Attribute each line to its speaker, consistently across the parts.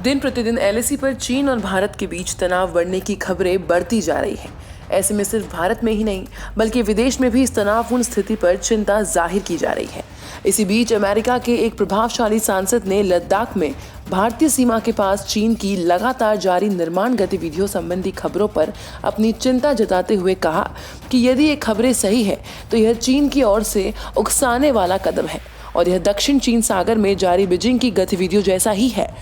Speaker 1: दिन प्रतिदिन एलएसी पर चीन और भारत के बीच तनाव बढ़ने की खबरें बढ़ती जा रही हैं। ऐसे में सिर्फ भारत में ही नहीं बल्कि विदेश में भी इस तनावपूर्ण स्थिति पर चिंता जाहिर की जा रही है। इसी बीच अमेरिका के एक प्रभावशाली सांसद ने लद्दाख में भारतीय सीमा के पास चीन की लगातार जारी निर्माण गतिविधियों संबंधी खबरों पर अपनी चिंता जताते हुए कहा कि यदि ये खबरें सही है तो यह चीन की ओर से उकसाने वाला कदम है और यह दक्षिण चीन सागर में जारी बीजिंग की गतिविधियों जैसा ही है।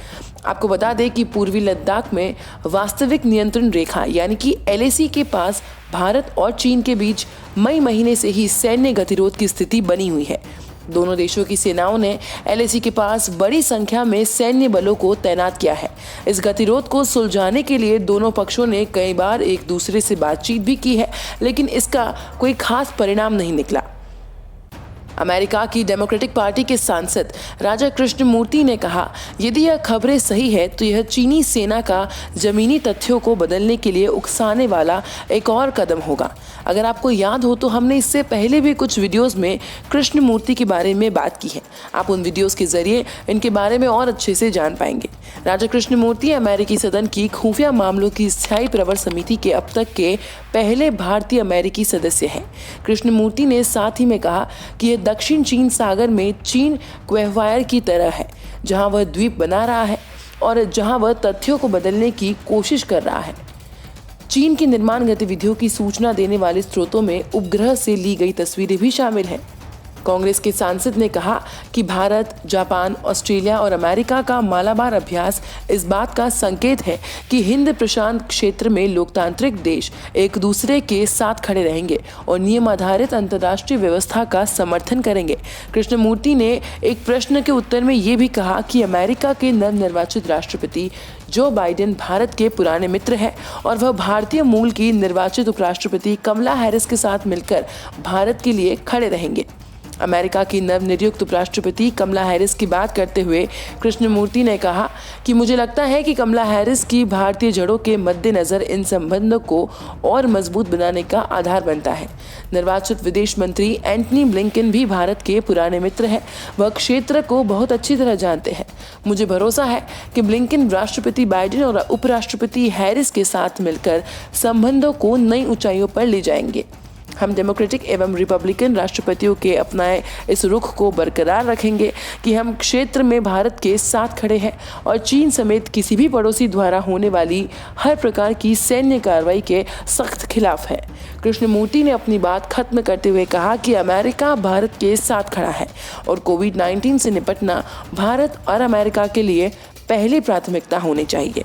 Speaker 1: आपको बता दें कि पूर्वी लद्दाख में वास्तविक नियंत्रण रेखा यानी कि एलएसी के पास भारत और चीन के बीच मई महीने से ही सैन्य गतिरोध की स्थिति बनी हुई है। दोनों देशों की सेनाओं ने एलएसी के पास बड़ी संख्या में सैन्य बलों को तैनात किया है। इस गतिरोध को सुलझाने के लिए दोनों पक्षों ने कई बार एक दूसरे से बातचीत भी की है, लेकिन इसका कोई खास परिणाम नहीं निकला। अमेरिका की डेमोक्रेटिक पार्टी के सांसद राजा कृष्णमूर्ति ने कहा, यदि यह खबरें सही है तो यह चीनी सेना का जमीनी तथ्यों को बदलने के लिए उकसाने वाला एक और कदम होगा। अगर आपको याद हो तो हमने इससे पहले भी कुछ वीडियोस में कृष्णमूर्ति के बारे में बात की है। आप उन वीडियोस के जरिए इनके बारे में और अच्छे से जान पाएंगे। राजा कृष्णमूर्ति अमेरिकी सदन की खुफिया मामलों की स्थायी प्रवर समिति के अब तक के पहले भारतीय अमेरिकी सदस्य हैं। कृष्णमूर्ति ने साथ ही में कहा कि यह दक्षिण चीन सागर में चीन क्वेहवायर की तरह है, जहां वह द्वीप बना रहा है और जहां वह तथ्यों को बदलने की कोशिश कर रहा है। चीन की निर्माण गतिविधियों की सूचना देने वाले स्रोतों में उपग्रह से ली गई तस्वीरें भी शामिल हैं। कांग्रेस के सांसद ने कहा कि भारत, जापान, ऑस्ट्रेलिया और अमेरिका का मालाबार अभ्यास इस बात का संकेत है कि हिंद प्रशांत क्षेत्र में लोकतांत्रिक देश एक दूसरे के साथ खड़े रहेंगे और नियम आधारित अंतर्राष्ट्रीय व्यवस्था का समर्थन करेंगे। कृष्णमूर्ति ने एक प्रश्न के उत्तर में ये भी कहा कि अमेरिका के नवनिर्वाचित राष्ट्रपति जो बाइडेन भारत के पुराने मित्र हैं और वह भारतीय मूल की निर्वाचित उपराष्ट्रपति कमला हैरिस के साथ मिलकर भारत के लिए खड़े रहेंगे। अमेरिका की नवनियुक्त उपराष्ट्रपति कमला हैरिस की बात करते हुए कृष्णमूर्ति ने कहा कि मुझे लगता है कि कमला हैरिस की भारतीय जड़ों के मद्देनजर इन संबंधों को और मजबूत बनाने का आधार बनता है। निर्वाचित विदेश मंत्री एंटनी ब्लिंकन भी भारत के पुराने मित्र हैं। वह क्षेत्र को बहुत अच्छी तरह जानते हैं। मुझे भरोसा है कि ब्लिंकन राष्ट्रपति बाइडेन और उपराष्ट्रपति हैरिस के साथ मिलकर संबंधों को नई ऊंचाइयों पर ले जाएंगे। हम डेमोक्रेटिक एवं रिपब्लिकन राष्ट्रपतियों के अपनाए इस रुख को बरकरार रखेंगे कि हम क्षेत्र में भारत के साथ खड़े हैं और चीन समेत किसी भी पड़ोसी द्वारा होने वाली हर प्रकार की सैन्य कार्रवाई के सख्त खिलाफ है। कृष्णमूर्ति ने अपनी बात खत्म करते हुए कहा कि अमेरिका भारत के साथ खड़ा है और कोविड-19 से निपटना भारत और अमेरिका के लिए पहली प्राथमिकता होनी चाहिए।